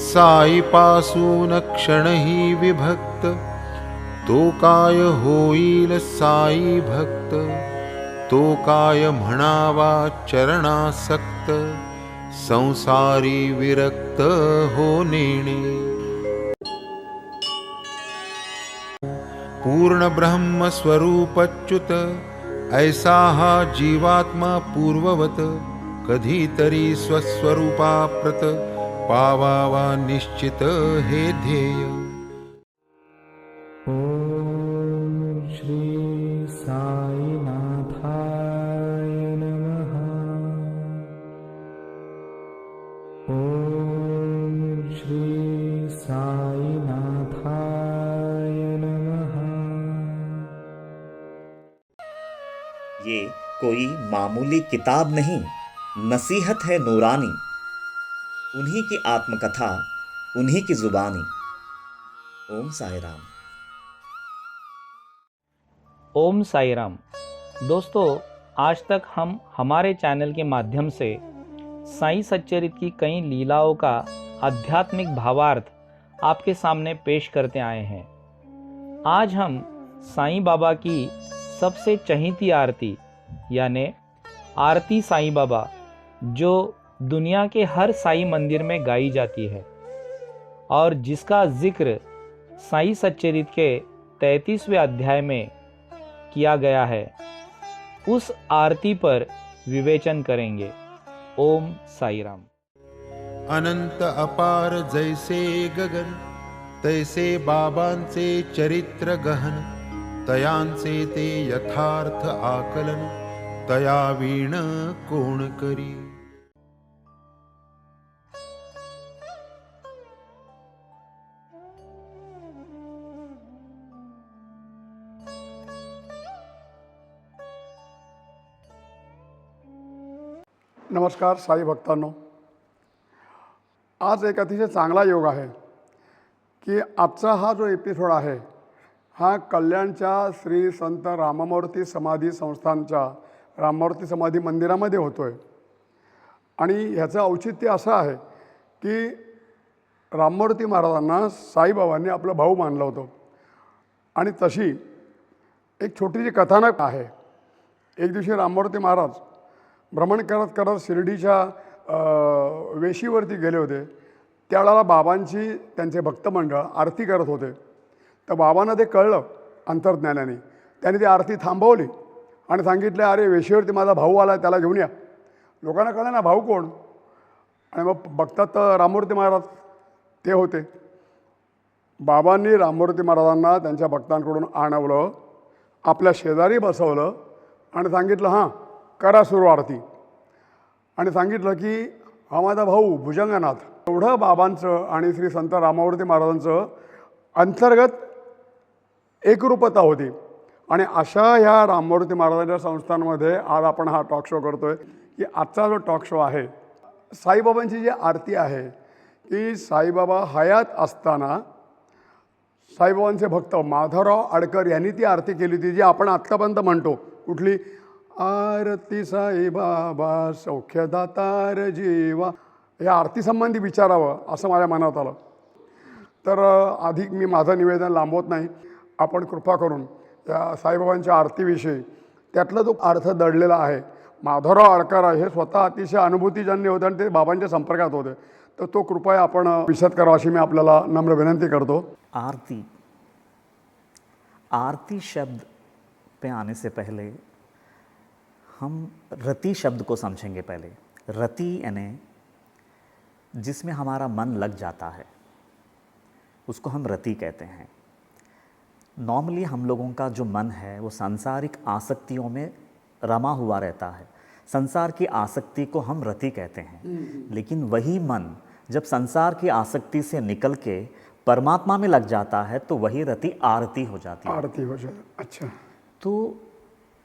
साई पासून क्षणही विभक्त, तो काय होईल साई भक्त, तो काय म्हणावा चरणासक्त, संसारी विरक्त हो नेणे। पूर्ण ब्रह्म स्वरूपच्युत, ऐसा हा जीवात्मा पूर्ववत, कधीतरी स्वस्वरूपाप्रत, पावावा निश्चित हे ध्येय। ओम श्री साईनाथाय नमः। ओम श्री साईनाथाय नमः। ये कोई मामूली किताब नहीं, नसीहत है नूरानी, उन्हीं की आत्मकथा, उन्हीं की जुबानी। ओम साई राम। ओम साई राम। दोस्तों, आज तक हम हमारे चैनल के माध्यम से साईं सच्चरित्र की कई लीलाओं का आध्यात्मिक भावार्थ आपके सामने पेश करते आए हैं। आज हम साईं बाबा की सबसे चहीती आरती यानी आरती साईं बाबा, जो दुनिया के हर साईं मंदिर में गाई जाती है और जिसका जिक्र साईं सच्चरित्र के 33वें अध्याय में किया गया है, उस आरती पर विवेचन करेंगे। ओम साई राम। अनंत अपार जैसे गगन, तैसे बाबांचे चरित्र गहन, तयांचे ते यथार्थ आकलन, तया वीण कोण करी। नमस्कार साई भक्तांनो, आज एक अतिशय चांगला योग आहे की आजचा हा जो एपिसोड आहे हा कल्याणच्या श्री संत राममूर्ती समाधी संस्थानच्या राममूर्ती समाधी मंदिरामध्ये होतो आहे। आणि ह्याचं औचित्य असं आहे की राममूर्ती महाराजांना साईबाबांनी आपलं भाऊ मानलं होतं आणि तशी एक छोटीशी कथानक आहे। एक दिवशी राममूर्ती महाराज भ्रमण करत करत शिर्डीच्या वेशीवरती गेले होते। त्यावेळेला बाबांची त्यांचे भक्तमंडळ आरती करत होते। तर बाबांना ते कळलं अंतर्ज्ञानाने। त्यांनी ती आरती थांबवली आणि सांगितले, अरे वेशीवरती माझा भाऊ आला, त्याला घेऊन या। लोकांना कळलं ना भाऊ कोण, आणि मग बघतात राममूर्ती महाराज ते होते। बाबांनी राममूर्ती महाराजांना त्यांच्या भक्तांकडून आणवलं, आपल्या शेजारी बसवलं आणि सांगितलं, हां करा सुरू आरती। आणि सांगितलं की हा माझा भाऊ भुजंगनाथ। एवढं बाबांचं आणि श्री संत राममूर्ती महाराजांचं अंतर्गत एकरूपता होती। आणि अशा ह्या राममूर्ती महाराजांच्या संस्थांमध्ये आज आपण हा टॉक शो करतोय की आजचा जो टॉक शो आहे साईबाबांची जी आरती आहे की साईबाबा हयात असताना साईबाबांचे भक्त माधवराव आडकर यांनी ती आरती केली होती, जी आपण आत्तापर्यंत म्हणतो। कुठली? आरती साईबाबा सौख्यदातार जीवा, या आरतीसंबंधी विचारावं असं माझ्या मनात आलं। तर अधिक मी माझं निवेदन लांबवत नाही, आपण कृपा करून या साईबाबांच्या आरतीविषयी त्यातला जो अर्थ दडलेला आहे, माधवराव आडकर हे स्वतः अतिशय अनुभूतीजन्य होते आणि ते बाबांच्या संपर्कात होते, तर तो कृपया आपण विशद करावा अशी मी आपल्याला नम्र विनंती करतो। आरती, आरती शब्द पे आने से पहले हम रति शब्द को समझेंगे। पहले रति यानी जिसमें हमारा मन लग जाता है, उसको हम रति कहते हैं। नॉर्मली हम लोगों का जो मन है वो सांसारिक आसक्तियों में रमा हुआ रहता है, संसार की आसक्ति को हम रति कहते हैं। लेकिन वही मन जब संसार की आसक्ति से निकल के परमात्मा में लग जाता है तो वही रति आरती हो जाती है। आरती हो जाए, अच्छा। तो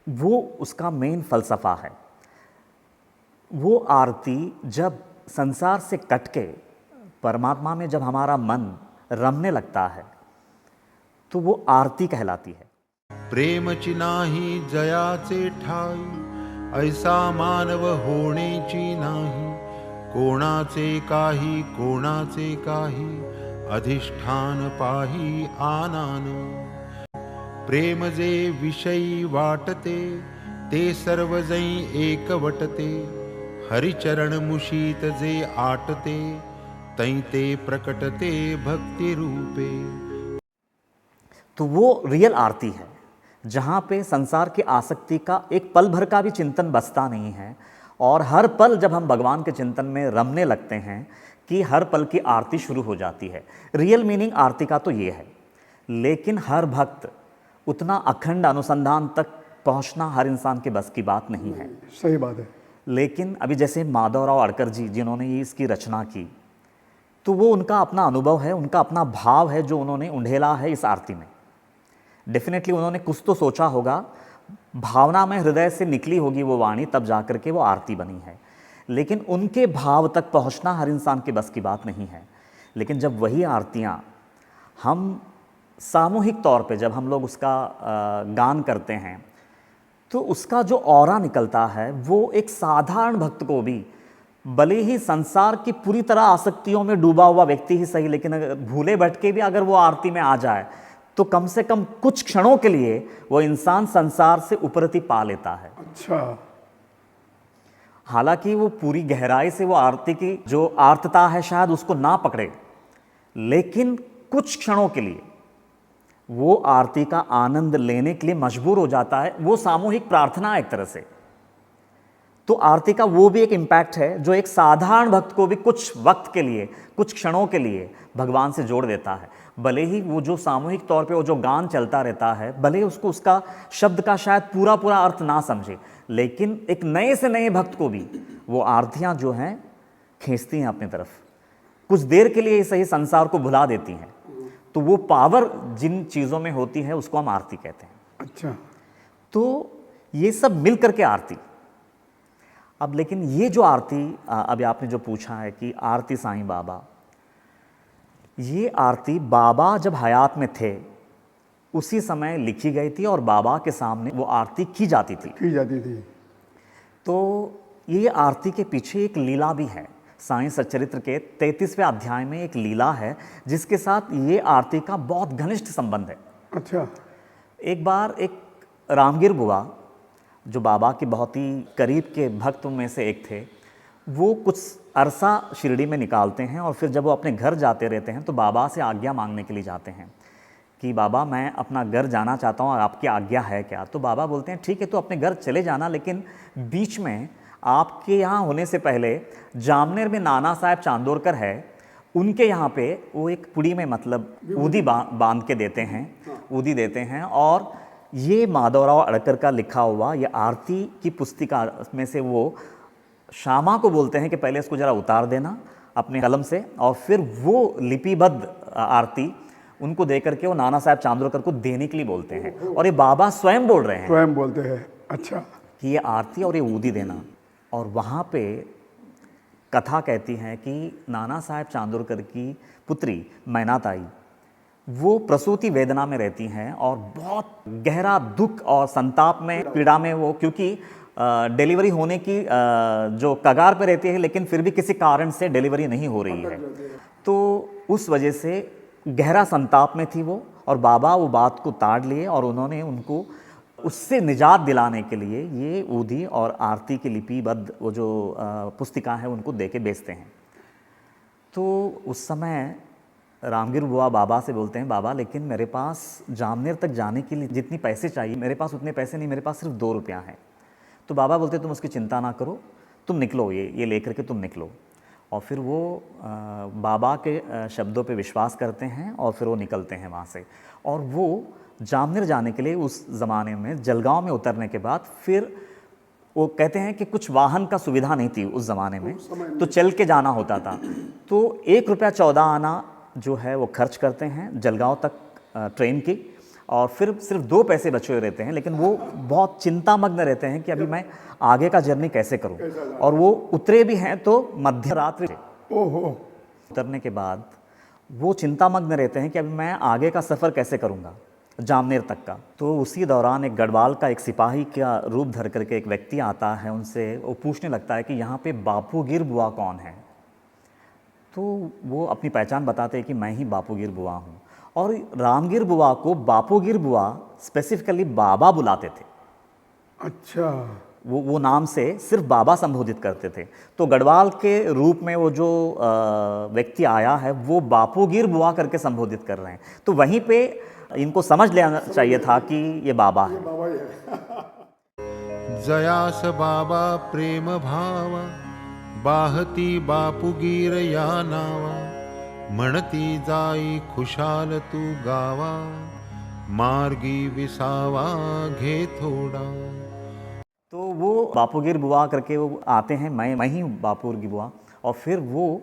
वो उसका मेन फ़लसफ़ा है। वो आरती जब संसार से कट के परमात्मा में जब हमारा मन रमने लगता है तो वो आरती कहलाती है। प्रेमची नाही जयाचे ठाई, ऐसा मानव होणेची नाही, कोणाचे काही अधिष्ठान पाही आनान। प्रेम जे विषयी वाटते ते सर्व जै एकवटते। हरिचरण मुशीत जे आटते तै ते प्रकटते भक्ति रूपे। तो वो रियल आरती है जहाँ पे संसार की आसक्ति का एक पल भर का भी चिंतन बसता नहीं है, और हर पल जब हम भगवान के चिंतन में रमने लगते हैं कि हर पल की आरती शुरू हो जाती है। रियल मीनिंग आरती का तो ये है, लेकिन हर भक्त उतना अखंड अनुसंधान तक पहुंचना हर इंसान के बस की बात नहीं है। सही बात है। लेकिन अभी जैसे माधवराव अडकर जी जिन्होंने ये इसकी रचना की, तो वो उनका अपना अनुभव है, उनका अपना भाव है जो उन्होंने उंडेला है इस आरती में। डेफिनेटली उन्होंने कुछ तो सोचा होगा, भावना में हृदय से निकली होगी वो वाणी, तब जा कर के वो आरती बनी है। लेकिन उनके भाव तक पहुंचना हर इंसान के बस की बात नहीं है। लेकिन जब वही आरतियाँ हम सामूहिक तौर पे जब हम लोग उसका गान करते हैं, तो उसका जो ऑरा निकलता है वो एक साधारण भक्त को भी, भले ही संसार की पूरी तरह आसक्तियों में डूबा हुआ व्यक्ति ही सही, लेकिन अगर भूले भटके भी अगर वो आरती में आ जाए तो कम से कम कुछ क्षणों के लिए वो इंसान संसार से उपरति पा लेता है। अच्छा। हालांकि वो पूरी गहराई से वो आरती की जो आर्तता है शायद उसको ना पकड़े, लेकिन कुछ क्षणों के लिए वो आरती का आनंद लेने के लिए मजबूर हो जाता है। वो सामूहिक प्रार्थना एक तरह से। तो आरती का वो भी एक इम्पैक्ट है जो एक साधारण भक्त को भी कुछ वक्त के लिए, कुछ क्षणों के लिए भगवान से जोड़ देता है। भले ही वो जो सामूहिक तौर पे वो जो गान चलता रहता है, भले ही उसको उसका शब्द का शायद पूरा पूरा अर्थ ना समझे, लेकिन एक नए से नए भक्त को भी वो आरतियाँ जो हैं खींचती हैं अपनी तरफ। कुछ देर के लिए सही संसार को भुला देती हैं। तो वो पावर जिन चीज़ों में होती है उसको हम आरती कहते हैं। अच्छा। तो ये सब मिल करके आरती। अब लेकिन ये जो आरती अभी आपने जो पूछा है कि आरती साईं बाबा, ये आरती बाबा जब हयात में थे उसी समय लिखी गई थी और बाबा के सामने वो आरती की जाती थी। तो ये आरती के पीछे एक लीला भी है। साईं सच्चरित्र के 33वें अध्याय में एक लीला है जिसके साथ ये आरती का बहुत घनिष्ठ संबंध है। अच्छा। एक बार एक रामगिर बुआ जो बाबा के बहुत ही करीब के भक्तों में से एक थे, वो कुछ अरसा शिरडी में निकालते हैं और फिर जब वो अपने घर जाते रहते हैं तो बाबा से आज्ञा मांगने के लिए जाते हैं कि बाबा मैं अपना घर जाना चाहता हूँ और आपकी आज्ञा है क्या। तो बाबा बोलते हैं ठीक है तो अपने घर चले जाना, लेकिन बीच में आपके यहाँ होने से पहले जामनेर में नाना साहब चांदोरकर है, उनके यहाँ पे वो एक पुड़ी में मतलब ऊदी बांध के देते हैं, ऊदी देते हैं। और ये माधवराव अडकर का लिखा हुआ ये आरती की पुस्तिका में से वो श्यामा को बोलते हैं कि पहले इसको ज़रा उतार देना अपने कलम से, और फिर वो लिपिबद्ध आरती उनको दे करके वो नाना साहब चांदोरकर को देने के लिए बोलते हैं। और ये बाबा स्वयं बोल रहे हैं, स्वयं बोलते हैं। अच्छा। कि ये आरती और ये ऊदी देना। और वहाँ पे कथा कहती है कि नाना साहब चांदोरकर की पुत्री मैनाताई वो प्रसूति वेदना में रहती हैं और बहुत गहरा दुख और संताप में, पीड़ा में वो, क्योंकि डिलीवरी होने की जो कगार पे रहती है लेकिन फिर भी किसी कारण से डिलीवरी नहीं हो रही है। तो उस वजह से गहरा संताप में थी वो, और बाबा वो बात को ताड़ लिए और उन्होंने उनको उससे निजात दिलाने के लिए ये ऊदी और आरती की लिपिबद्ध वो जो पुस्तिका है उनको दे के बेचते हैं। तो उस समय रामगिर बुआ बाबा से बोलते हैं, बाबा लेकिन मेरे पास जामनेर तक जाने के लिए जितनी पैसे चाहिए, मेरे पास उतने पैसे नहीं, मेरे पास सिर्फ 2 रुपया है। तो बाबा बोलते तुम उसकी चिंता ना करो, तुम निकलो, ये लेकर के तुम निकलो। और फिर वो बाबा के शब्दों पे विश्वास करते हैं और फिर वो निकलते हैं वहाँ से। और वो जामनेर जाने के लिए उस ज़माने में जलगांव में उतरने के बाद फिर वो कहते हैं कि कुछ वाहन का सुविधा नहीं थी उस ज़माने में, तो चल के जाना होता था। तो 1 रुपया 14 आना जो है वो खर्च करते हैं जलगांव तक ट्रेन की, और फिर सिर्फ 2 पैसे बचे हुए रहते हैं। लेकिन वो बहुत चिंतामग्न रहते हैं कि अभी मैं आगे का जर्नी कैसे करूं। और वो उतरे भी हैं तो मध्य रात्रि उतरने के बाद वो चिंतामग्न रहते हैं कि अभी मैं आगे का सफ़र कैसे करूंगा जामनेर तक का। तो उसी दौरान एक गढ़वाल का एक सिपाही का रूप धर करके एक व्यक्ति आता है, उनसे वो पूछने लगता है कि यहाँ पे बापूगिर बुआ कौन है। तो वो अपनी पहचान बताते हैं कि मैं ही बापूगिर बुआ हूँ। और रामगिर बुआ को बापूगिर बुआ स्पेसिफिकली बाबा बुलाते थे। अच्छा। वो नाम से सिर्फ बाबा संबोधित करते थे। तो गढ़वाल के रूप में वो जो व्यक्ति आया है वो बापूगिर बुआ करके संबोधित कर रहे हैं। तो वहीं पे इनको समझ लेना चाहिए था कि ये बाबा है। बाबा ही है। जयास बाबा प्रेम भावा, बाहती बापूगीर या नावा, म्हणती जाई खुशाल तू गावा, मार्गी विसावा घे थोडा। तो वो बापूगिर बुआ करके वो आते हैं, मैं ही बापूगिर बुआ, और फिर वो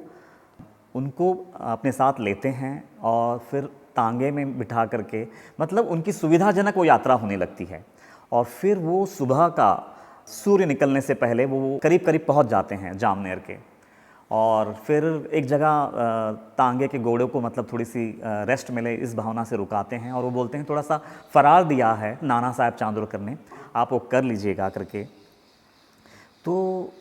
उनको अपने साथ लेते हैं और फिर तांगे में बिठा करके, मतलब उनकी सुविधाजनक वो यात्रा होने लगती है। और फिर वो सुबह का सूर्य निकलने से पहले वो करीब करीब पहुंच जाते हैं जामनेर के। और फिर एक जगह तांगे के घोड़े को मतलब थोड़ी सी रेस्ट मिले इस भावना से रुकाते हैं और वो बोलते हैं थोड़ा सा फरार दिया है नाना साहब चांदोरकर ने, आप वो कर लीजिएगा करके। तो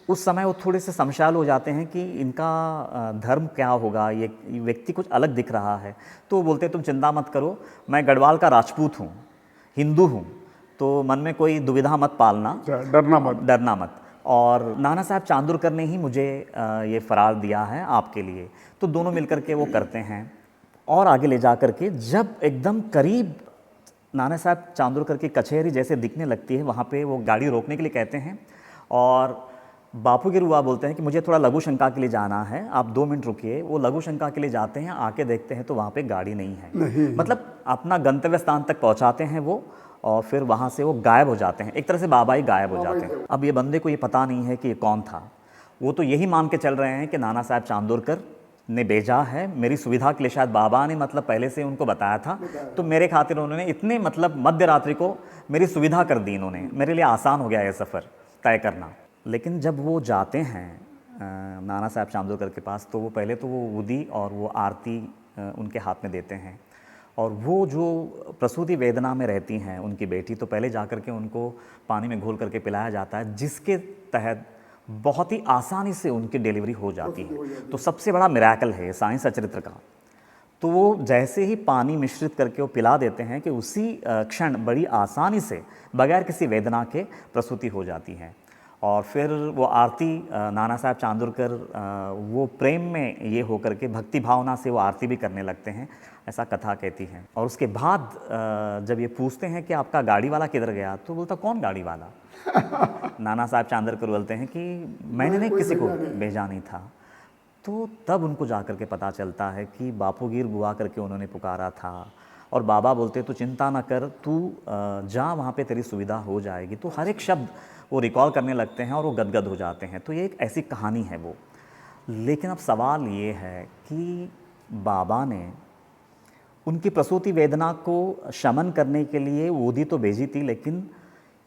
उस समय वो थोड़े से शमशाल हो जाते हैं कि इनका धर्म क्या होगा, ये व्यक्ति कुछ अलग दिख रहा है। तो वो बोलते हैं तुम चिंता मत करो, मैं गढ़वाल का राजपूत हूँ, हिंदू हूँ, तो मन में कोई दुविधा मत पालना, डरना मत। और नाना साहब चांदोरकर ने ही मुझे ये फरार दिया है आपके लिए। तो दोनों मिलकर के वो करते हैं। और आगे ले जा कर के जब एकदम करीब नाना साहब चांदोरकर की कचहरी जैसे दिखने लगती है, वहाँ पे वो गाड़ी रोकने के लिए कहते हैं। और बापूगिर बुआ बोलते हैं कि मुझे थोड़ा लघु शंका के लिए जाना है, आप 2 मिनट रुकिए। वो लघु शंका के लिए जाते हैं, आके देखते हैं तो वहाँ पे गाड़ी नहीं है। मतलब अपना गंतव्य स्थान तक पहुँचाते हैं वो, और फिर वहाँ से वो गायब हो जाते हैं। एक तरह से बाबा ही गायब हो जाते हैं। अब ये बंदे को ये पता नहीं है कि ये कौन था। वो तो यही मान के चल रहे हैं कि नाना साहब चांदोरकर ने भेजा है मेरी सुविधा के लिए, शायद बाबा ने मतलब पहले से उनको बताया था, तो मेरे खातिर उन्होंने इतने मतलब मध्य रात्रि को मेरी सुविधा कर दी इन्होंने, मेरे लिए आसान हो गया ये सफ़र तय करना। लेकिन जब वो जाते हैं नाना साहब चांदोरकर के पास, तो वो पहले तो वो उदी और वो आरती उनके हाथ में देते हैं। और वो जो प्रसूति वेदना में रहती हैं उनकी बेटी, तो पहले जा कर के उनको पानी में घोल करके पिलाया जाता है, जिसके तहत बहुत ही आसानी से उनकी डिलीवरी हो जाती है। तो सबसे बड़ा मिरेकल है साईं सचरित्र का। तो वो जैसे ही पानी मिश्रित करके वो पिला देते हैं कि उसी क्षण बड़ी आसानी से बगैर किसी वेदना के प्रसूति हो जाती है। और फिर वो आरती नाना साहब चांदोरकर वो प्रेम में ये होकर के भक्ति भावना से वो आरती भी करने लगते हैं, ऐसा कथा कहती है। और उसके बाद जब ये पूछते हैं कि आपका गाड़ी वाला किधर गया, तो बोलता कौन गाड़ी वाला? नाना साहब चांदोरकर बोलते हैं कि मैंने नहीं किसी को भेजा नहीं था। तो तब उनको जा कर के पता चलता है कि बापूगिर बुआ करके उन्होंने पुकारा था। और बाबा बोलते तू चिंता ना कर, तू जा, वहाँ पे तेरी सुविधा हो जाएगी। तो हर एक शब्द वो रिकॉल करने लगते हैं और वो गदगद हो जाते हैं। तो ये एक ऐसी कहानी है वो। लेकिन अब सवाल ये है कि बाबा ने उनकी प्रसूति वेदना को शमन करने के लिए ऊदी तो भेजी थी, लेकिन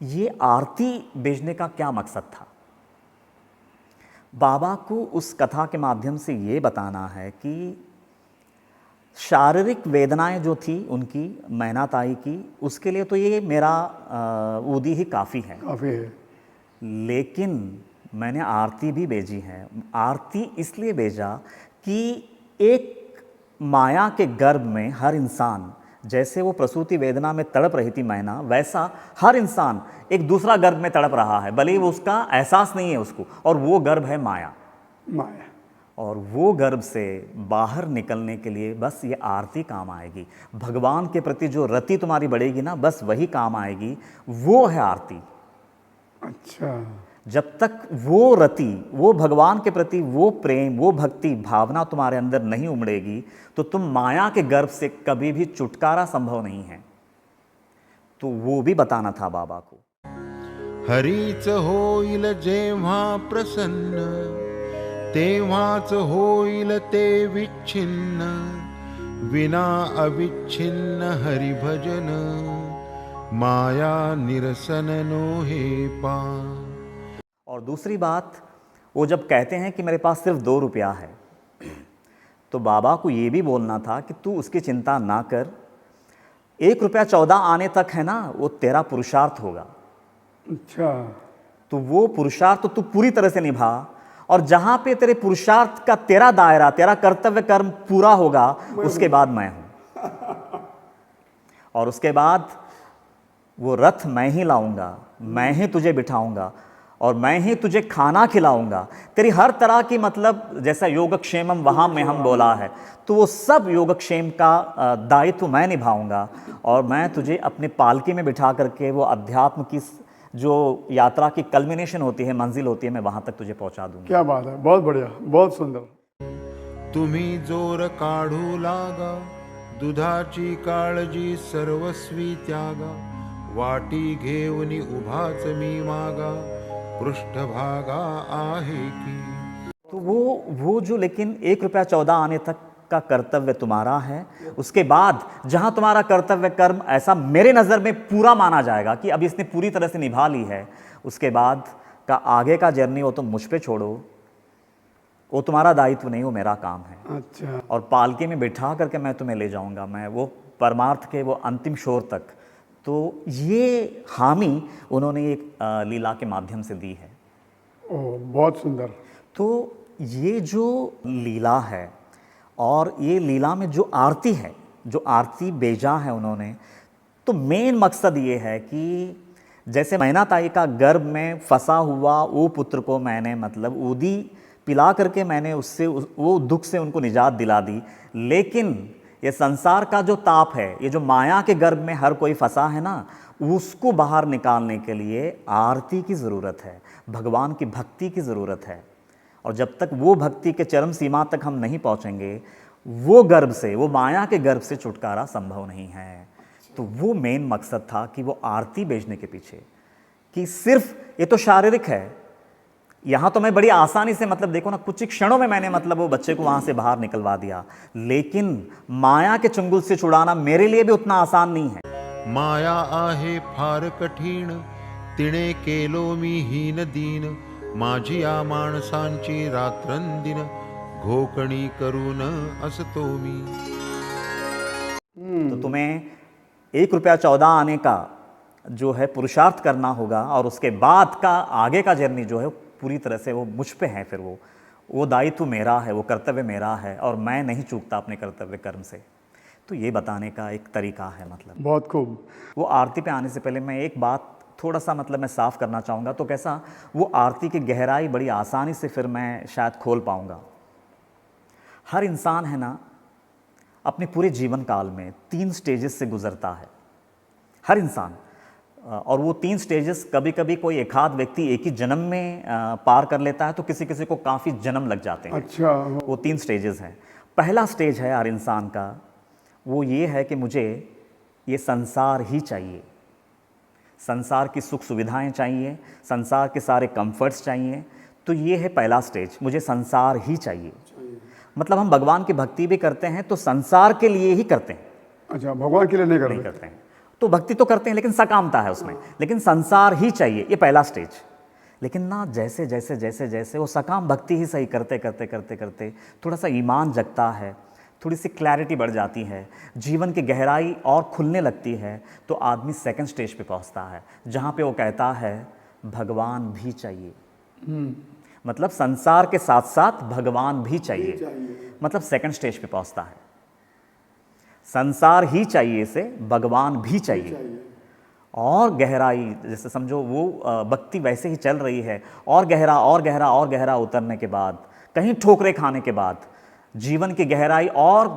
ये आरती भेजने का क्या मकसद था? बाबा को उस कथा के माध्यम से ये बताना है कि शारीरिक वेदनाएं जो थी उनकी मैना ताई की, उसके लिए तो ये मेरा ऊदी ही काफ़ी है। लेकिन मैंने आरती भी भेजी है। आरती इसलिए भेजा कि एक माया के गर्भ में हर इंसान, जैसे वो प्रसूति वेदना में तड़प रही थी मैना, वैसा हर इंसान एक दूसरा गर्भ में तड़प रहा है, भले ही वो उसका एहसास नहीं है उसको, और वो गर्भ है माया। और वो गर्भ से बाहर निकलने के लिए बस ये आरती काम आएगी। भगवान के प्रति जो रति तुम्हारी बढ़ेगी ना, बस वही काम आएगी, वो है आरती। अच्छा। जब तक वो रति, वो भगवान के प्रति वो प्रेम, वो भक्ति भावना तुम्हारे अंदर नहीं उमड़ेगी, तो तुम माया के गर्भ से कभी भी छुटकारा संभव नहीं है। तो वो भी बताना था बाबा को। हरीच होईल जेव्हा प्रसन्न, तेव्हाच होईल ते विच्छिन्न, विना अविच्छिन्न हरिभजन, माया निरसन नो हे पा। और दूसरी बात, वो जब कहते हैं कि मेरे पास सिर्फ 2 रुपया है, तो बाबा को ये भी बोलना था कि तू उसकी चिंता ना कर, 1 रुपया 14 आने तक है ना, वो तेरा पुरुषार्थ होगा। अच्छा। तो वो पुरुषार्थ तो तू पूरी तरह से निभा, और जहां पे तेरे पुरुषार्थ का तेरा दायरा, तेरा कर्तव्य कर्म पूरा होगा, उसके बाद मैं हूं। और उसके बाद वो रथ मैं ही लाऊंगा, मैं ही तुझे बिठाऊंगा और मैं ही तुझे खाना खिलाऊंगा। तेरी हर तरह की, मतलब जैसा योगक्षेमम वहां में हम बोला है, तो वो सब योगक्षेम का दायित्व मैं निभाऊंगा और मैं तुझे अपने पालकी में बिठा करके वो अध्यात्म की जो यात्रा की कल्मिनेशन होती है, मंजिल होती है, मैं वहां तक तुझे पहुंचा दूंगा। क्या बात है, बहुत बढ़िया, बहुत सुंदर। तुम्ही जोर काढू लागा, दुधाची काळजी सर्वस्वी त्यागा, वाटी घेऊनी उभाच मी मागा, पृष्ठभागा आहे की। तो वो जो, लेकिन 1 रुपया 14 आने तक का कर्तव्य तुम्हारा है। उसके बाद जहां तुम्हारा कर्तव्य कर्म ऐसा मेरे नज़र में पूरा माना जाएगा कि अब इसने पूरी तरह से निभा ली है, उसके बाद का आगे का जर्नी वो तुम मुझ पे छोड़ो, वो तुम्हारा दायित्व नहीं, वो मेरा काम है। अच्छा, और पालकी में बिठा करके मैं तुम्हें ले जाऊंगा, मैं वो परमार्थ के वो अंतिम छोर तक। तो ये हामी उन्होंने एक लीला के माध्यम से दी है। ओह, बहुत सुंदर। तो ये जो लीला है और ये लीला में जो आरती है, जो आरती बेजा है उन्होंने, तो मेन मकसद ये है कि जैसे मैना ताई का गर्भ में फंसा हुआ वो पुत्र को मैंने, मतलब ऊदी पिला करके मैंने उससे वो दुख से उनको निजात दिला दी, लेकिन ये संसार का जो ताप है, ये जो माया के गर्भ में हर कोई फंसा है ना, उसको बाहर निकालने के लिए आरती की ज़रूरत है, भगवान की भक्ति की ज़रूरत है। और जब तक वो भक्ति के चरम सीमा तक हम नहीं पहुँचेंगे, वो गर्भ से, वो माया के गर्भ से छुटकारा संभव नहीं है। तो वो मेन मकसद था कि वो आरती बेचने के पीछे, कि सिर्फ ये तो शारीरिक है, यहाँ तो मैं बड़ी आसानी से, मतलब देखो ना, कुछ ही क्षणों में मैंने, मतलब वो बच्चे को वहाँ से बाहर निकलवा दिया, लेकिन माया के चंगुल से छुड़ाना मेरे लिए भी उतना आसान नहीं है। माया आहे फार कठीण, तिने केलो मी हीन दीन, माझी या माणसांची रात्रंदिन, घोकणी करून असतो मी। तो तुम्हें 1 रुपया 14 आने का जो है पुरुषार्थ करना होगा, और उसके बाद का आगे का जर्नी जो है पूरी तरह से वो मुझ पे है। फिर वो दायित्व मेरा है, वो कर्तव्य मेरा है, और मैं नहीं चूकता अपने कर्तव्य कर्म से। तो ये बताने का एक तरीका है। मतलब बहुत खूब। वो आरती पे आने से पहले मैं एक बात थोड़ा सा, मतलब मैं साफ करना चाहूँगा। तो कैसा, वो आरती की गहराई बड़ी आसानी से फिर मैं शायद खोल पाऊँगा। हर इंसान है ना, अपने पूरे जीवन काल में 3 स्टेजेस से गुजरता है, हर इंसान। और वो 3 स्टेजेस कभी कभी कोई एक आध व्यक्ति एक ही जन्म में पार कर लेता है, तो किसी किसी को काफ़ी जन्म लग जाते हैं। अच्छा, वो 3 स्टेजेस हैं। पहला स्टेज है हर इंसान का, वो ये है कि मुझे ये संसार ही चाहिए, संसार की सुख सुविधाएं चाहिए, संसार के सारे कंफर्ट्स चाहिए। तो ये है पहला स्टेज, मुझे संसार ही चाहिए। मतलब हम भगवान की भक्ति भी करते हैं तो संसार के लिए ही करते हैं। अच्छा, भगवान के लिए नहीं नहीं करते हैं, तो भक्ति तो करते हैं लेकिन सकामता है उसमें, लेकिन संसार ही चाहिए, ये पहला स्टेज। लेकिन ना, जैसे जैसे जैसे जैसे वो सकाम भक्ति ही सही करते करते करते करते थोड़ा सा ईमान जगता है, थोड़ी सी क्लैरिटी बढ़ जाती है, जीवन की गहराई और खुलने लगती है, तो आदमी सेकंड स्टेज पे पहुंचता है, जहाँ पे वो कहता है भगवान भी चाहिए। मतलब संसार के साथ साथ भगवान भी चाहिए, मतलब सेकंड स्टेज पे पहुंचता है। संसार ही चाहिए से भगवान भी चाहिए, और गहराई, जैसे समझो वो भक्ति वैसे ही चल रही है, और गहरा और गहरा और गहरा उतरने के बाद, कहीं ठोकरे खाने के बाद, जीवन की गहराई और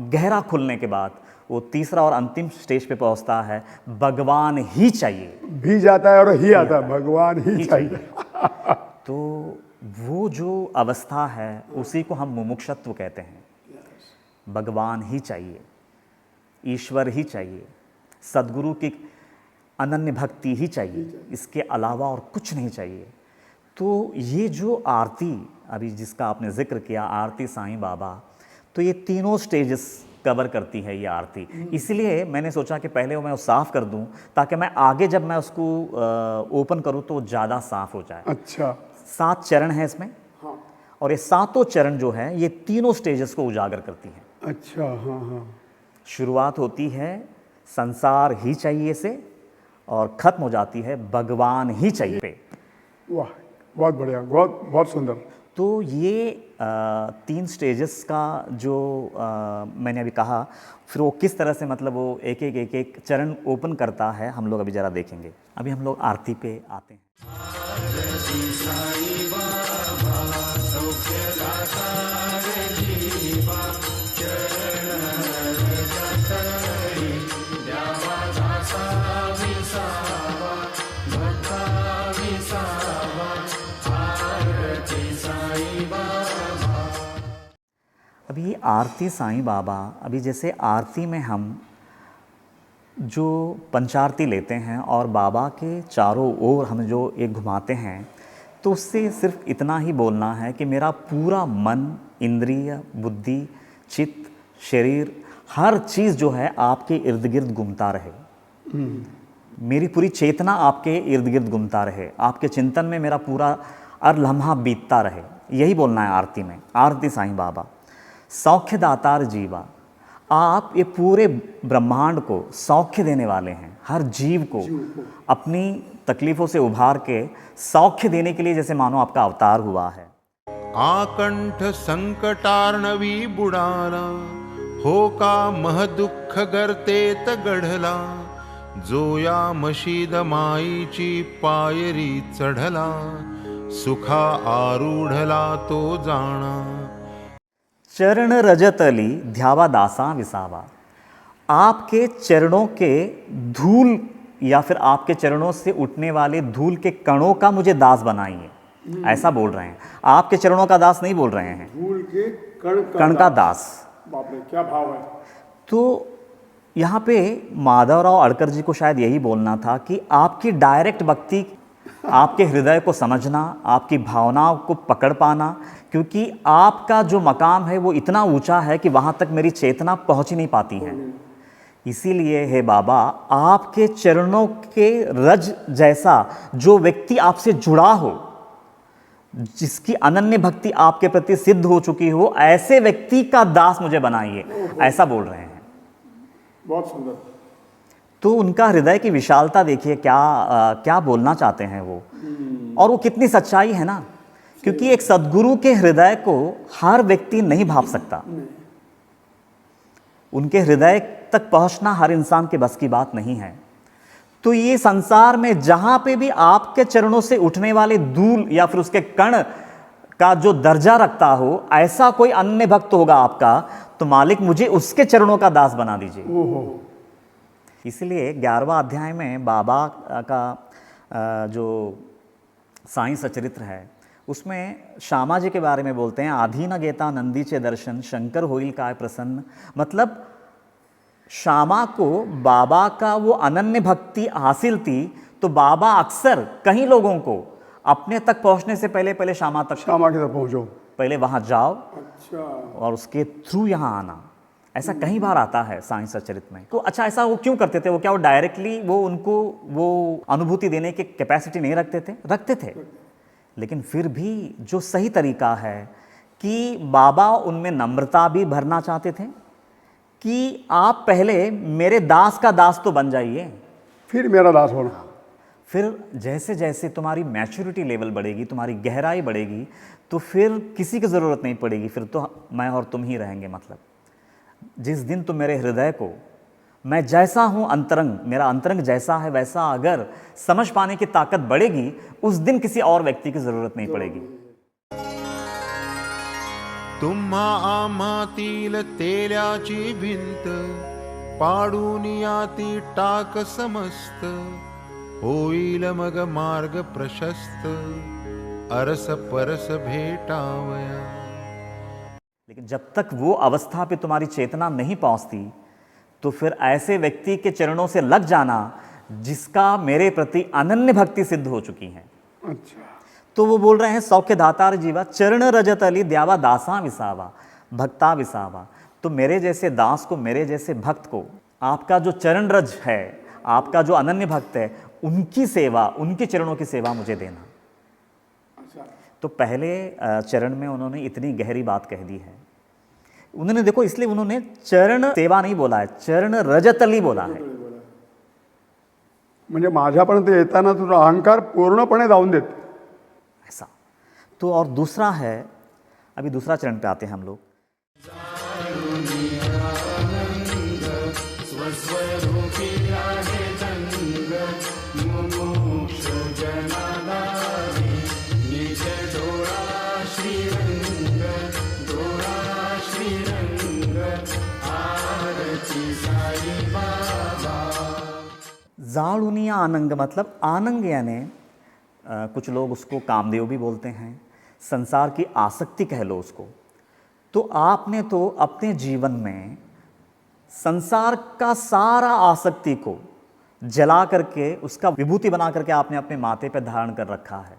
गहरा खुलने के बाद, वो तीसरा और अंतिम स्टेज पे पहुंचता है, भगवान ही चाहिए। भी जाता है और ही आता है, भगवान ही चाहिए। तो वो जो अवस्था है उसी को हम मुमुक्षत्व कहते हैं। भगवान ही चाहिए, ईश्वर ही चाहिए, सद्गुरु की अनन्य भक्ति ही चाहिए, इसके अलावा और कुछ नहीं चाहिए। तो ये जो आरती अभी जिसका आपने जिक्र किया, आरती साईं बाबा, तो ये तीनों स्टेजेस कवर करती है ये आरती। इसलिए मैंने सोचा कि पहले वो मैं साफ़ कर दूं, ताकि मैं आगे जब मैं उसको ओपन करूं तो ज़्यादा साफ़ हो जाए। अच्छा, 7 चरण हैं इसमें, और ये 7 चरण जो है ये तीनों स्टेजेस को उजागर करती हैं। अच्छा, हाँ हाँ। शुरुआत होती है संसार ही चाहिए से, और ख़त्म हो जाती है भगवान ही चाहिए पे। वाह, बहुत बढ़िया, बहुत बहुत सुंदर। तो ये 3 स्टेजेस का जो मैंने अभी कहा, फिर वो किस तरह से मतलब वो एक एक चरण ओपन करता है, हम लोग अभी ज़रा देखेंगे। अभी हम लोग आरती पे आते हैं। अभी आरती साईं बाबा, अभी जैसे आरती में हम जो पंचारती लेते हैं और बाबा के चारों ओर हम जो एक घुमाते हैं, तो उससे सिर्फ इतना ही बोलना है कि मेरा पूरा मन, इंद्रिय, बुद्धि, चित्त, शरीर, हर चीज़ जो है आपके इर्द गिर्द घूमता रहे। मेरी पूरी चेतना आपके इर्द गिर्द घूमता रहे, आपके चिंतन में मेरा पूरा हर लम्हा बीतता रहे। यही बोलना है आरती में। आरती साईं बाबा सौख्य दातार जीवा, आप ये पूरे ब्रह्मांड को सौख्य देने वाले हैं। हर जीव को अपनी तकलीफ़ों से उभार के सौख्य देने के लिए जैसे मानो आपका अवतार हुआ है। आकंठ संकटार्णवी बुडाला, हो का महदुःख गर्तेत गढला, जो या मशीद माईची पायरी चढला, सुखा आरूढला तो जाणा। चरण रजतली ध्यावा दासा विसावा, आपके चरणों के धूल या फिर आपके चरणों से उठने वाले धूल के कणों का मुझे दास बनाइए, ऐसा बोल रहे हैं। आपके चरणों का दास नहीं बोल रहे हैं, धूल के कण का दास। बाप रे, क्या भाव है। तो यहाँ पे माधवराव अडकर जी को शायद यही बोलना था कि आपकी डायरेक्ट भक्ति, आपके हृदय को समझना, आपकी भावनाओं को पकड़ पाना, क्योंकि आपका जो मकाम है वो इतना ऊंचा है कि वहाँ तक मेरी चेतना पहुँच ही नहीं पाती है। इसीलिए हे बाबा, आपके चरणों के रज जैसा जो व्यक्ति आपसे जुड़ा हो, जिसकी अनन्य भक्ति आपके प्रति सिद्ध हो चुकी हो, ऐसे व्यक्ति का दास मुझे बनाइए, ऐसा बोल रहे हैं। बहुत सुंदर। तो उनका हृदय की विशालता देखिए, क्या बोलना चाहते हैं वो, और वो कितनी सच्चाई है ना, क्योंकि एक सद्गुरु के हृदय को हर व्यक्ति नहीं भाप सकता। उनके हृदय तक पहुंचना हर इंसान के बस की बात नहीं है। तो ये संसार में जहां पे भी आपके चरणों से उठने वाले धूल या फिर उसके कण का जो दर्जा रखता हो, ऐसा कोई अन्य भक्त होगा आपका, तो मालिक मुझे उसके चरणों का दास बना दीजिए। इसलिए 11वां अध्याय में बाबा का जो साईं सचरित्र है, उसमें श्यामा जी के बारे में बोलते हैं। आधीन गेता नंदीचे दर्शन, शंकर होइल काय प्रसन्न। मतलब श्यामा को बाबा का वो अनन्य भक्ति हासिल थी, तो बाबा अक्सर कई लोगों को अपने तक पहुंचने से पहले श्यामा की तरफ पहुंचो, पहले वहां जाओ, अच्छा, और उसके थ्रू यहाँ आना। ऐसा कई बार आता है साईं सचरित्र में। तो अच्छा, ऐसा वो क्यों करते थे? वो क्या वो डायरेक्टली वो उनको वो अनुभूति देने की कैपेसिटी नहीं रखते थे, लेकिन फिर भी जो सही तरीका है कि बाबा उनमें नम्रता भी भरना चाहते थे कि आप पहले मेरे दास का दास तो बन जाइए, फिर मेरा दास होना। फिर जैसे जैसे तुम्हारी मैच्योरिटी लेवल बढ़ेगी, तुम्हारी गहराई बढ़ेगी, तो फिर किसी की ज़रूरत नहीं पड़ेगी, फिर तो मैं और तुम ही रहेंगे। मतलब जिस दिन तुम मेरे हृदय को, मैं जैसा हूँ अंतरंग, मेरा अंतरंग जैसा है वैसा अगर समझ पाने की ताकत बढ़ेगी, उस दिन किसी और व्यक्ति की ज़रूरत नहीं पड़ेगी। तुम्हा आम्हातील तेल्याची भिंत, पाडून याती टाक समस्त, होईल मग मार्ग प्रशस्त, अरस परस भेटावया। लेकिन जब तक वो अवस्था पे तुम्हारी चेतना नहीं पहुंचती, तो फिर ऐसे व्यक्ति के चरणों से लग जाना जिसका मेरे प्रति अनन्य भक्ति सिद्ध हो चुकी है। अच्छा, तो वो बोल रहे हैं सौख्य दातार जीवा, चरण रजत अली द्यावा दासा विसावा, भक्ता विसावा। तो मेरे जैसे दास को, मेरे जैसे भक्त को, आपका जो चरण रज है, आपका जो अनन्य भक्त है, उनकी सेवा, उनके चरणों की सेवा मुझे देना। तो पहले चरण में उन्होंने इतनी गहरी बात कह दी है। उन्होंने देखो, इसलिए उन्होंने चरण सेवा नहीं बोला है, चरण रजतली बोला है। म्हणजे माझ्यापर्यंत येताना तुझा अहंकार पूर्णपणे जाऊन देत। ऐसा तो और दूसरा है, अभी दूसरा चरण पे आते हैं हम लोग। जाड़ुनिया आनंग मतलब आनंग यानी कुछ लोग उसको कामदेव भी बोलते हैं, संसार की आसक्ति कह लो उसको। तो आपने तो अपने जीवन में संसार का सारा आसक्ति को जला करके उसका विभूति बना करके आपने अपने माथे पर धारण कर रखा है।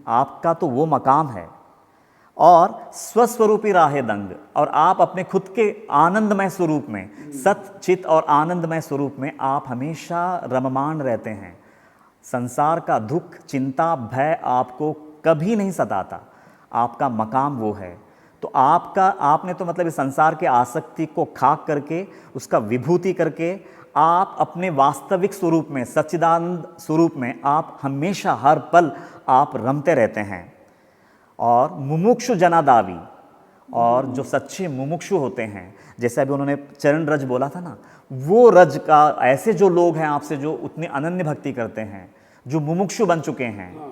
आपका तो वो मकाम है। और स्वस्वरूपी राहे दंग, और आप अपने खुद के आनंदमय स्वरूप में, सत चित और आनंदमय स्वरूप में आप हमेशा रममाण रहते हैं। संसार का दुख, चिंता, भय आपको कभी नहीं सताता। आपका मकाम वो है। तो आपने तो मतलब इस संसार के आसक्ति को खाक करके, उसका विभूति करके, आप अपने वास्तविक स्वरूप में, सच्चिदानंद स्वरूप में आप हमेशा हर पल आप रमते रहते हैं। और मुमुक्षु जनादावी, और जो सच्चे मुमुक्षु होते हैं, जैसे अभी उन्होंने चरण रज बोला था ना, वो रज का ऐसे जो लोग हैं आपसे जो उतनी अनन्य भक्ति करते हैं, जो मुमुक्षु बन चुके हैं,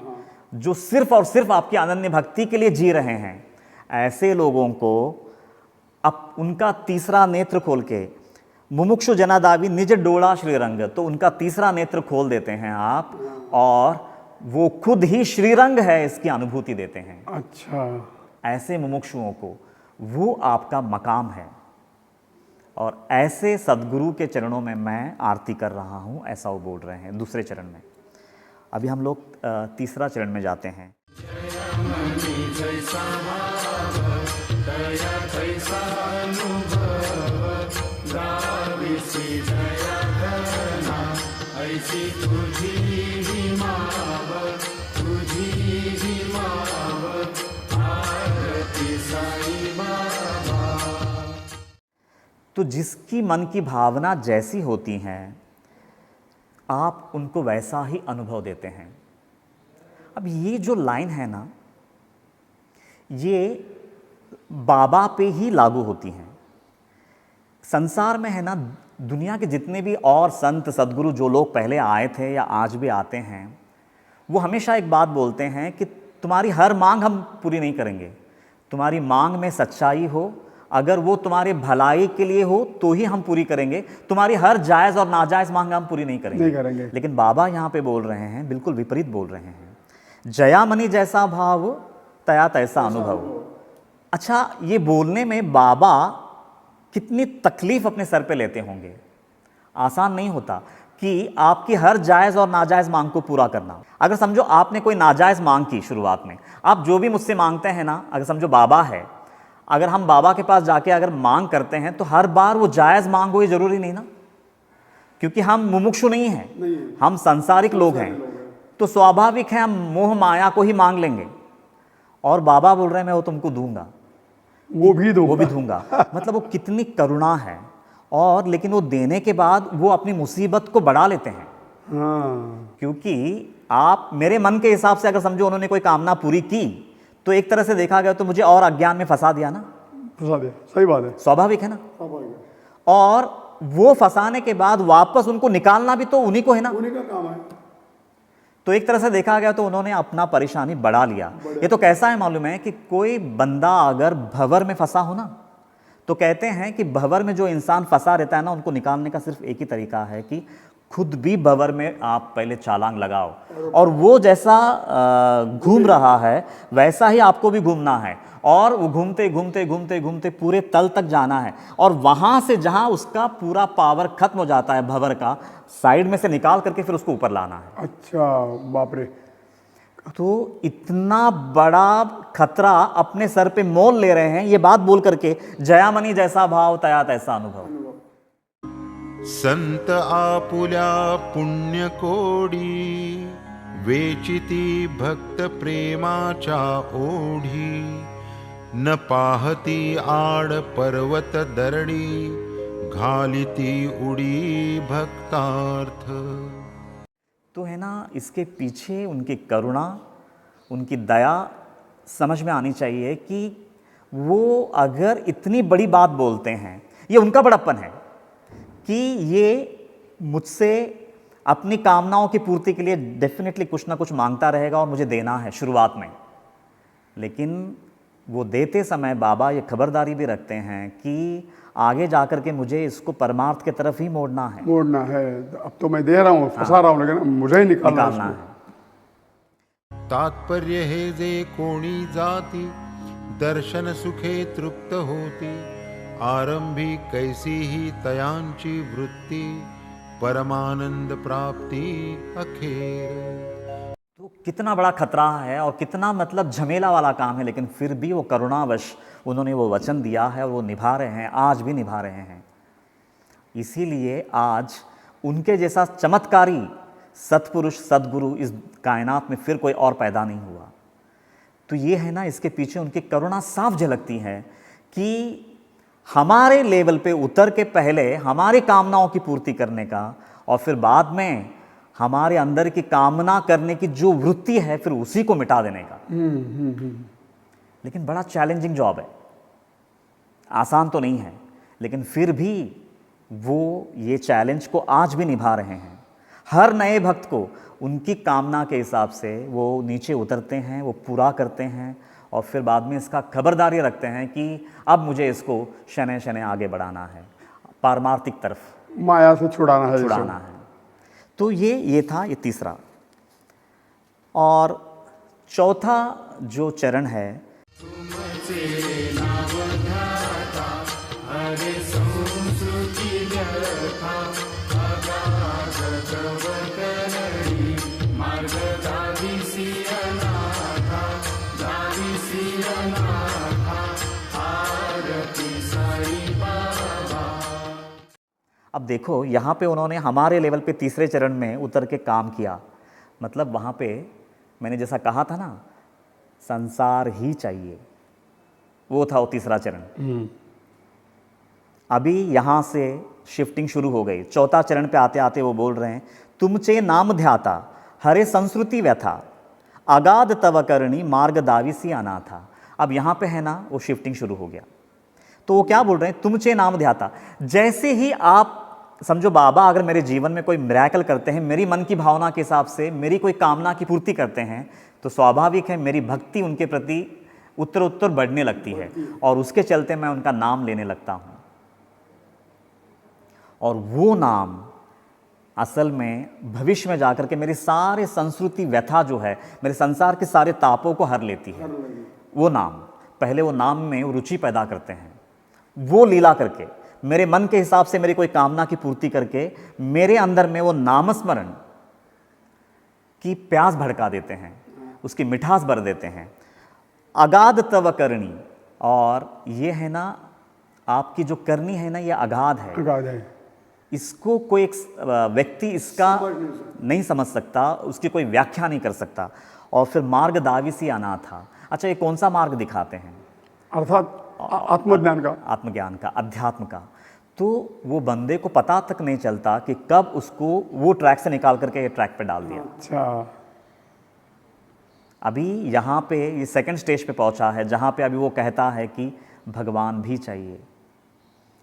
जो सिर्फ और सिर्फ आपकी अनन्य भक्ति के लिए जी रहे हैं, ऐसे लोगों को अब उनका तीसरा नेत्र खोल के, मुमुक्षु जनादावी निज डोला श्रीरंग, तो उनका तीसरा नेत्र खोल देते हैं आप, और वो खुद ही श्रीरंग है इसकी अनुभूति देते हैं। अच्छा, ऐसे मुमुक्षुओं को वो आपका मकाम है। और ऐसे सद्गुरु के चरणों में मैं आरती कर रहा हूँ, ऐसा वो बोल रहे हैं दूसरे चरण में। अभी हम लोग तीसरा चरण में जाते हैं। तो जिसकी मन की भावना जैसी होती हैं, आप उनको वैसा ही अनुभव देते हैं। अब ये जो लाइन है ना, ये बाबा पे ही लागू होती हैं। संसार में है ना, दुनिया के जितने भी और संत सद्गुरु जो लोग पहले आए थे या आज भी आते हैं, वो हमेशा एक बात बोलते हैं कि तुम्हारी हर मांग हम पूरी नहीं करेंगे। तुम्हारी मांग में सच्चाई हो, अगर वो तुम्हारे भलाई के लिए हो तो ही हम पूरी करेंगे। तुम्हारी हर जायज़ और नाजायज़ मांग हम पूरी नहीं करेंगे। लेकिन बाबा यहाँ पे बोल रहे हैं, बिल्कुल विपरीत बोल रहे हैं। जयामणि जैसा भाव तया तैसा अनुभव। अच्छा, ये बोलने में बाबा कितनी तकलीफ अपने सर पे लेते होंगे। आसान नहीं होता कि आपकी हर जायज़ और नाजायज़ मांग को पूरा करना। अगर समझो आपने कोई नाजायज़ मांग की शुरुआत में, आप जो भी मुझसे मांगते हैं ना, अगर समझो बाबा है, अगर हम बाबा के पास जाके अगर मांग करते हैं तो हर बार वो जायज़ मांग हो, ये ज़रूरी नहीं ना, क्योंकि हम मुमुक्षु नहीं हैं, हम संसारिक लोग हैं। तो स्वाभाविक है हम मोह माया को ही मांग लेंगे। और बाबा बोल रहे हैं मैं वो तुमको दूंगा, वो भी दूंगा। मतलब वो कितनी करुणा है। और लेकिन वो देने के बाद वो अपनी मुसीबत को बढ़ा लेते हैं। क्योंकि आप मेरे मन के हिसाब से अगर समझो उन्होंने कोई कामना पूरी की, तो एक तरह से देखा गया तो मुझे और अज्ञान में फंसा दिया ना, फंसा दिया। सही बात है, स्वाभाविक है ना। और वो फंसाने के बाद वापस उनको निकालना भी तो उन्हीं को है ना, उन्हीं का काम है। तो एक तरह से देखा गया तो उन्होंने अपना परेशानी बढ़ा लिया। ये तो कैसा है मालूम है कि कोई बंदा अगर भंवर में फंसा हो ना, तो कहते हैं कि भंवर में जो इंसान फंसा रहता है ना, उनको निकालने का सिर्फ एक ही तरीका है कि खुद भी भंवर में आप पहले छलांग लगाओ, और वो जैसा घूम रहा है वैसा ही आपको भी घूमना है। और वो घूमते घूमते घूमते घूमते पूरे तल तक जाना है, और वहाँ से जहाँ उसका पूरा पावर खत्म हो जाता है भंवर का, साइड में से निकाल करके फिर उसको ऊपर लाना है। अच्छा, बाप रे। तो इतना बड़ा खतरा अपने सर पे मोल ले रहे हैं, ये बात बोल करके, जयामणि जैसा भाव तया तैसा अनुभव। संत आपुल्या पुण्य कोडी, वेचिती भक्त प्रेमाच्या ओढी, न पाहती आड पर्वत दरडी, घालिती उडी भक्तार्थ। तो है ना, इसके पीछे उनकी करुणा, उनकी दया समझ में आनी चाहिए कि वो अगर इतनी बड़ी बात बोलते हैं, ये उनका बड़प्पन है कि ये मुझसे अपनी कामनाओं की पूर्ति के लिए डेफिनेटली कुछ ना कुछ मांगता रहेगा और मुझे देना है शुरुआत में। लेकिन वो देते समय बाबा ये खबरदारी भी रखते हैं कि आगे जाकर के मुझे इसको परमार्थ की तरफ ही मोड़ना है, अब तो मैं दे रहा हूँ, फंसा रहा हूँ, लेकिन मुझे ही निकालना निकालना है है। तात्पर्य हे जे कोणी जाती दर्शन सुखे तृप्त होती आरंभी कैसी ही तयांची वृत्ती परमानंद प्राप्ति अखेर। तो कितना बड़ा खतरा है और कितना मतलब झमेला वाला काम है, लेकिन फिर भी वो करुणावश उन्होंने वो वचन दिया है और वो निभा रहे हैं, आज भी निभा रहे हैं। इसीलिए आज उनके जैसा चमत्कारी सत्पुरुष सद्गुरु इस कायनात में फिर कोई और पैदा नहीं हुआ। तो ये है ना, इसके पीछे उनकी करुणा साफ झलकती है कि हमारे लेवल पे उतर के पहले हमारी कामनाओं की पूर्ति करने का और फिर बाद में हमारे अंदर की कामना करने की जो वृत्ति है फिर उसी को मिटा देने का। लेकिन बड़ा चैलेंजिंग जॉब है, आसान तो नहीं है, लेकिन फिर भी वो ये चैलेंज को आज भी निभा रहे हैं। हर नए भक्त को उनकी कामना के हिसाब से वो नीचे उतरते हैं, वो पूरा करते हैं और फिर बाद में इसका खबरदारी रखते हैं कि अब मुझे इसको शनै शनै आगे बढ़ाना है, पारमार्थिक तरफ माया से छुड़ाना है, छुड़ाना है। तो ये था ये तीसरा। और चौथा जो चरण है, अब देखो यहाँ पे उन्होंने हमारे लेवल पे तीसरे चरण में उतर के काम किया। मतलब वहाँ पे मैंने जैसा कहा था ना, संसार ही चाहिए, वो था वो तीसरा चरण। अभी यहाँ से शिफ्टिंग शुरू हो गई। चौथा चरण पे आते आते वो बोल रहे हैं, तुमचे नाम ध्याता हरे संस्कृति व्यथा अगाध तव करणी मार्ग दाविसी अनाथा। अब यहाँ पे है ना वो शिफ्टिंग शुरू हो गया। तो वो क्या बोल रहे हैं, तुमचे नाम ध्याता। जैसे ही आप समझो बाबा अगर मेरे जीवन में कोई मिरेकल करते हैं, मेरी मन की भावना के हिसाब से मेरी कोई कामना की पूर्ति करते हैं, तो स्वाभाविक है मेरी भक्ति उनके प्रति उत्तर उत्तर बढ़ने लगती है और उसके चलते मैं उनका नाम लेने लगता हूँ। और वो नाम असल में भविष्य में जाकर के मेरी सारे संस्कृति व्यथा जो है, मेरे संसार के सारे तापों को हर लेती है। वो नाम पहले वो नाम में रुचि पैदा करते हैं, वो लीला करके मेरे मन के हिसाब से मेरी कोई कामना की पूर्ति करके मेरे अंदर में वो नामस्मरण की प्यास भड़का देते हैं, उसकी मिठास भर देते हैं। अगाध तव करणी, और ये है ना आपकी जो करनी है ना, ये अगाध है। इसको कोई एक व्यक्ति इसका नहीं समझ सकता, उसकी कोई व्याख्या नहीं कर सकता। और फिर मार्ग दाविसी अनाथा। अच्छा, ये कौन सा मार्ग दिखाते हैं? अर्थात आत्मज्ञान का, आत्मज्ञान का, अध्यात्म का। तो वो बंदे को पता तक नहीं चलता कि कब उसको वो ट्रैक से निकाल करके ये ट्रैक पे डाल दिया। अच्छा, अभी यहाँ पे ये सेकंड स्टेज पे पहुँचा है, जहाँ पे अभी वो कहता है कि भगवान भी चाहिए,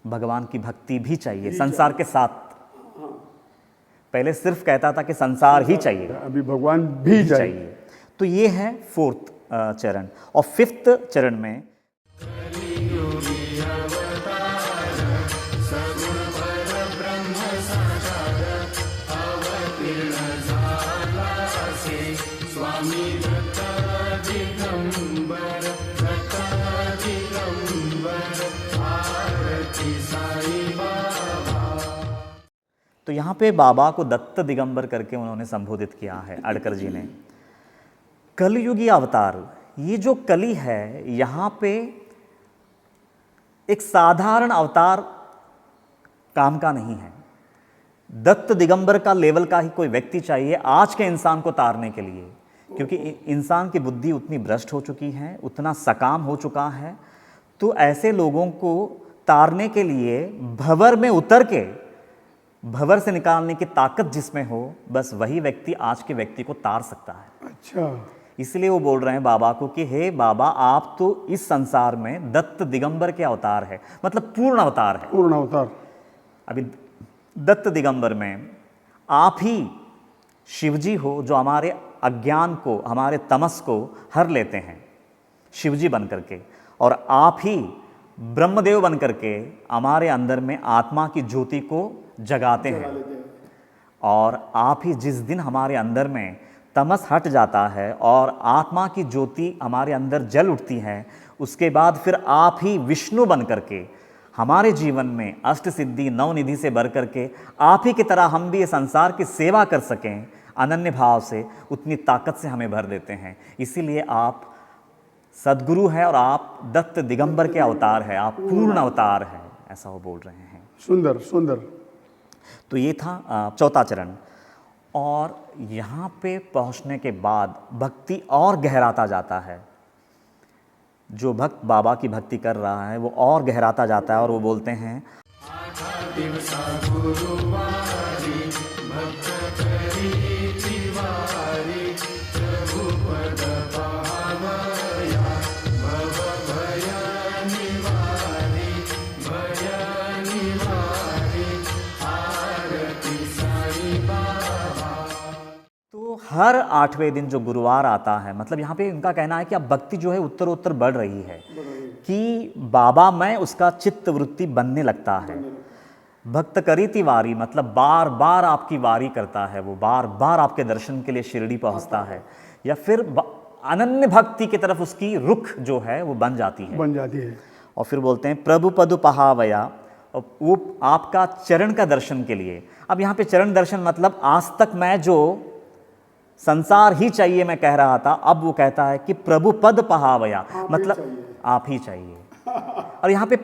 भगवान की भक्ति भी चाहिए संसार के साथ। पहले सिर्फ कहता था कि संसार ही चाहिए, अभी भगवान भी चाहिए। तो ये है फोर्थ चरण। और फिफ्थ चरण में तो यहाँ पे बाबा को दत्त दिगंबर करके उन्होंने संबोधित किया है अडकर जी ने। कलयुगी अवतार, ये जो कली है यहाँ पे एक साधारण अवतार काम का नहीं है। दत्त दिगंबर का लेवल का ही कोई व्यक्ति चाहिए आज के इंसान को तारने के लिए, क्योंकि इंसान की बुद्धि उतनी भ्रष्ट हो चुकी है, उतना सकाम हो चुका है। तो ऐसे लोगों को तारने के लिए भंवर में उतर के भंवर से निकालने की ताकत जिसमें हो, बस वही व्यक्ति आज के व्यक्ति को तार सकता है। अच्छा, इसलिए वो बोल रहे हैं बाबा को कि हे बाबा, आप तो इस संसार में दत्त दिगंबर के अवतार है, मतलब पूर्ण अवतार है। पूर्ण अवतार। अभी दत्त दिगंबर में आप ही शिवजी हो जो हमारे अज्ञान को, हमारे तमस को हर लेते हैं शिवजी बन करके, और आप ही ब्रह्मदेव बन करके हमारे अंदर में आत्मा की ज्योति को जगाते हैं। और आप ही जिस दिन हमारे अंदर में तमस हट जाता है और आत्मा की ज्योति हमारे अंदर जल उठती है, उसके बाद फिर आप ही विष्णु बन करके हमारे जीवन में अष्ट सिद्धि नवनिधि से भर करके आप ही की तरह हम भी ये संसार की सेवा कर सकें अनन्य भाव से, उतनी ताकत से हमें भर देते हैं। इसीलिए आप सद्गुरु हैं और आप दत्त दिगंबर के अवतार हैं, आप पूर्ण अवतार हैं, ऐसा वो बोल रहे हैं। सुंदर सुंदर। तो ये था चौथा चरण। और यहाँ पे पहुँचने के बाद भक्ति और गहराता जाता है। जो भक्त बाबा की भक्ति कर रहा है वो और गहराता जाता है, और वो बोलते हैं तो हर 8वें दिन जो गुरुवार आता है, मतलब यहाँ पे इनका कहना है कि अब भक्ति जो है उत्तरोत्तर बढ़ रही है, कि बाबा में उसका चित्त वृत्ति बनने लगता है। भक्त करी थी वारी, मतलब बार बार आपकी वारी करता है, वो बार बार आपके दर्शन के लिए शिरडी पहुँचता है, या फिर अनन्य भक्ति की तरफ उसकी रुख जो है वो बन जाती है। और फिर बोलते हैं प्रभु पदु पहावया, और वो आपका चरण का दर्शन के लिए। अब यहाँ पे चरण दर्शन मतलब आज तक मैं जो संसार ही चाहिए मैं कह रहा था, अब वो कहता है कि प्रभु पद पहावया, मतलब आप ही चाहिए। और यहाँ पे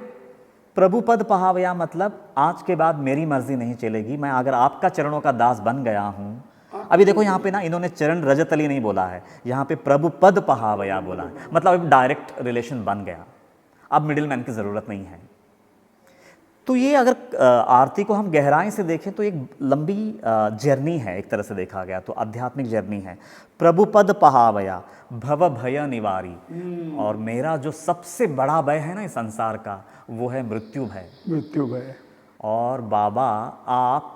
प्रभु पद पहावया मतलब आज के बाद मेरी मर्जी नहीं चलेगी, मैं अगर आपका चरणों का दास बन गया हूँ। अभी देखो यहाँ पे ना इन्होंने चरण रजतली नहीं बोला है, यहाँ पे प्रभु पद पहावया बोला है, मतलब अब डायरेक्ट रिलेशन बन गया, अब मिडिल मैन की ज़रूरत नहीं है। तो ये अगर आरती को हम गहराई से देखें तो एक लंबी जर्नी है, एक तरह से देखा गया तो आध्यात्मिक जर्नी है। प्रभु पद पहावया भव भय निवारी, और मेरा जो सबसे बड़ा भय है ना इस संसार का, वो है मृत्यु भय। मृत्यु भय। और बाबा आप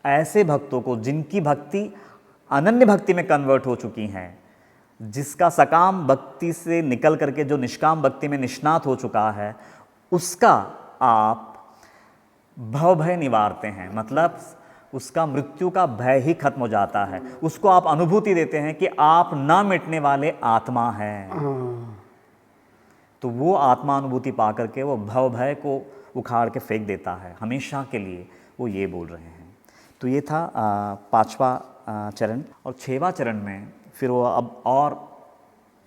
ऐसे भक्तों को जिनकी भक्ति अनन्य भक्ति में कन्वर्ट हो चुकी हैं, जिसका सकाम भक्ति से निकल करके जो निष्काम भक्ति में निष्णात हो चुका है, उसका आप भव भय निवारते हैं, मतलब उसका मृत्यु का भय ही खत्म हो जाता है। उसको आप अनुभूति देते हैं कि आप ना मिटने वाले आत्मा हैं। तो वो आत्मा अनुभूति पा करके वो भव भय को उखाड़ के फेंक देता है हमेशा के लिए, वो ये बोल रहे हैं। तो ये था 5वां चरण। और 6वां चरण में फिर वो अब और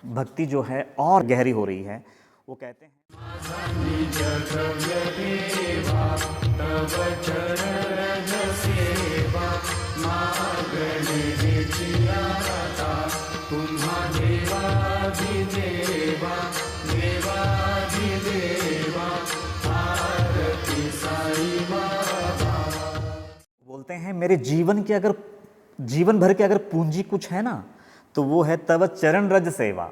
भक्ति जो है और गहरी हो रही है। वो कहते हैं बोलते हैं मेरे जीवन की अगर जीवन भर की अगर पूंजी कुछ है ना, तो वो है तव चरण रज सेवा।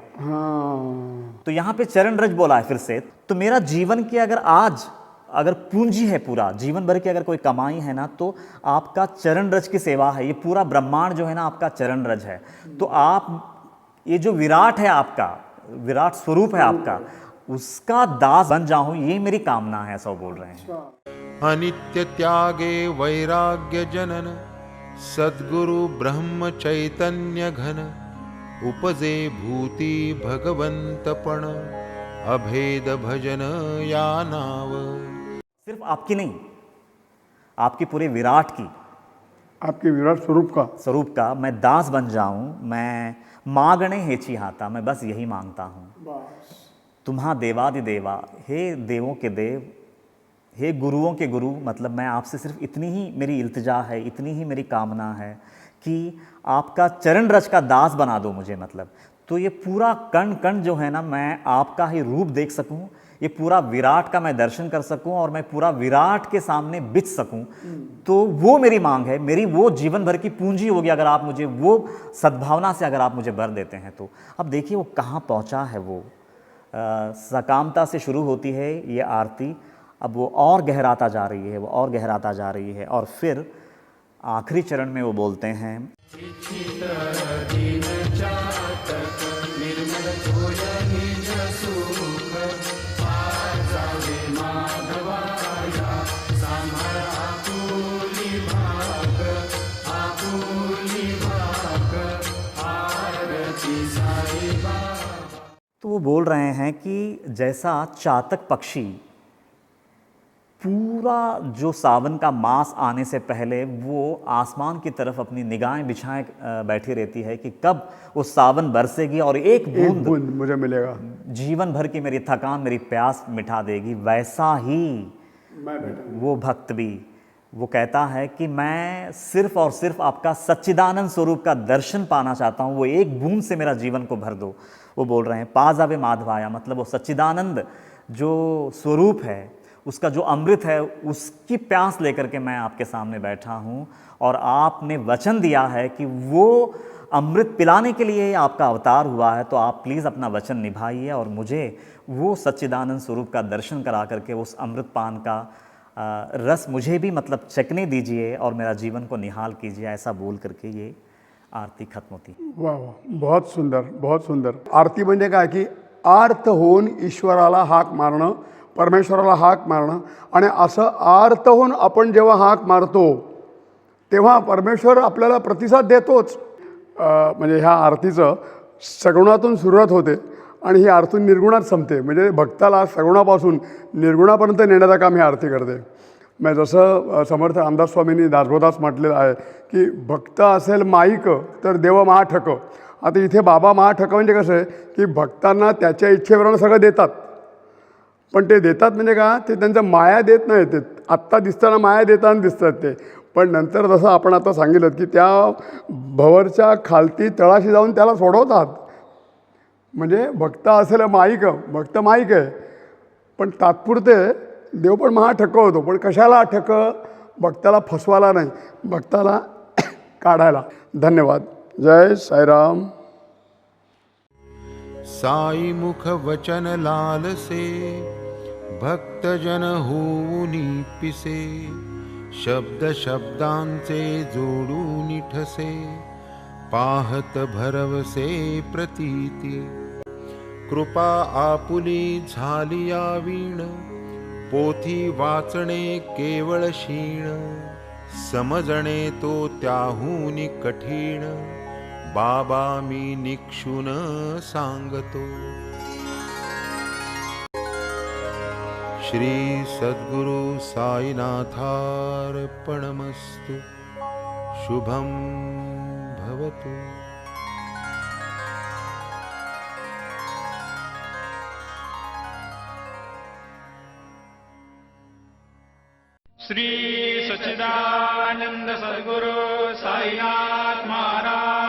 तो यहाँ पे चरण रज बोला है फिर से। तो मेरा जीवन की अगर पूंजी है, पूरा जीवन भर की अगर कोई कमाई है ना, तो आपका चरण रज की सेवा है। ये पूरा ब्रह्मांड जो है ना आपका चरण रज है। तो आप ये जो विराट है आपका, विराट स्वरूप है आपका, उसका दास बन जाऊं, ये मेरी कामना है, ऐसा बोल रहे हैं। अनित्य त्यागे वैराग्य जनन, सद्गुरु ब्रह्म चैतन्य घन, उपजे भूति भगवंतपण, अभेद भजन या नाव। सिर्फ आपकी नहीं, आपकी पूरे विराट की, आपके विराट स्वरूप का मैं दास बन जाऊं। मैं मांगणे हेची हाथा, मैं बस यही मांगता हूं। तुम्हा देवादिदेवा, हे देवों के देव, हे गुरुओं के गुरु, मतलब मैं आपसे सिर्फ इतनी ही मेरी इल्तिजा है, इतनी ही मेरी कामना है कि आपका चरण रज का दास बना दो मुझे। मतलब तो ये पूरा कण कण जो है ना, मैं आपका ही रूप देख सकूं, ये पूरा विराट का मैं दर्शन कर सकूं और मैं पूरा विराट के सामने बिछ सकूं, तो वो मेरी मांग है, मेरी वो जीवन भर की पूंजी होगी अगर आप मुझे वो सद्भावना से अगर आप मुझे भर देते हैं तो। अब देखिए वो कहाँ पहुँचा है वो। सकामता से शुरू होती है ये आरती, अब वो और गहराता जा रही है, वो और गहराता जा रही है, और फिर आखिरी चरण में वो बोलते हैं, तो वो बोल रहे हैं कि जैसा चातक पक्षी पूरा जो सावन का मास आने से पहले वो आसमान की तरफ अपनी निगाहें बिछाए बैठी रहती है कि कब वो सावन बरसेगी और एक बूंद बूंद मुझे मिलेगा, जीवन भर की मेरी थकान, मेरी प्यास मिटा देगी, वैसा ही वो भक्त भी वो कहता है कि मैं सिर्फ और सिर्फ आपका सच्चिदानंद स्वरूप का दर्शन पाना चाहता हूँ, वो एक बूंद से मेरा जीवन को भर दो। वो बोल रहे हैं पाजावे माधवाया, मतलब वो सच्चिदानंद जो स्वरूप है, उसका जो अमृत है, उसकी प्यास लेकर के मैं आपके सामने बैठा हूँ, और आपने वचन दिया है कि वो अमृत पिलाने के लिए आपका अवतार हुआ है, तो आप प्लीज़ अपना वचन निभाइए और मुझे वो सच्चिदानंद स्वरूप का दर्शन करा करके उस अमृत पान का रस मुझे भी मतलब चखने दीजिए और मेरा जीवन को निहाल कीजिए। ऐसा बोल करके ये आरती खत्म होती। वाह वाह, बहुत सुंदर, बहुत सुंदर। आरती म्हणजे काय की आर्त होऊन ईश्वराला हाक मारणं, परमेश्वराला हाक मारणं, आणि असं आर्त होऊन आपण जेव्हा हाक मारतो तेव्हा परमेश्वर आपल्याला प्रतिसाद देतोच। म्हणजे ह्या आरतीचं सगुणातून सुरुवात होते आणि ही आरती निर्गुणात संपते, म्हणजे भक्ताला सगुणापासून निर्गुणापर्यंत नेण्याचं काम ही आरती करते। मग जसं समर्थ रामदास स्वामींनी दासबोधास म्हटलेलं आहे की भक्त असेल माईक तर देव महाठक। आता इथे बाबा महाठक म्हणजे कसं आहे की भक्तांना त्याच्या इच्छेप्रमाणे सगळं देतात, पण ते देतात म्हणजे का, ते त्यांचं माया देत नाही, ते आत्ता दिसताना माया देताना दिसतात ते, पण नंतर जसं आपण आता सांगितलं की त्या भवरच्या खालती तळाशी जाऊन त्याला सोडवतात। म्हणजे भक्त असेल माईक, भक्त माईक आहे, पण तात्पुरते देव पण महाठक होतो, पण कशाला ठक, भक्ताला फसवायला नाही, भक्ताला काढायला। धन्यवाद। जय साईराम। साई मुख वचन लालसे, भक्तजन होऊनी पिसे, शब्द शब्दांचे जोडून ठसे, पाहत भरवसे प्रतीती, कृपा आपुली झाली या वीण, पोथी वाचणे केवळ क्षीण, समजणे तो त्याहून कठीण, बाबा मी निक्षून सांगतो। श्री सद्गुरु साईनाथार्पणमस्तु। शुभं भवतु। श्री सच्चिदानंद सद्गुरु साईनाथ महाराज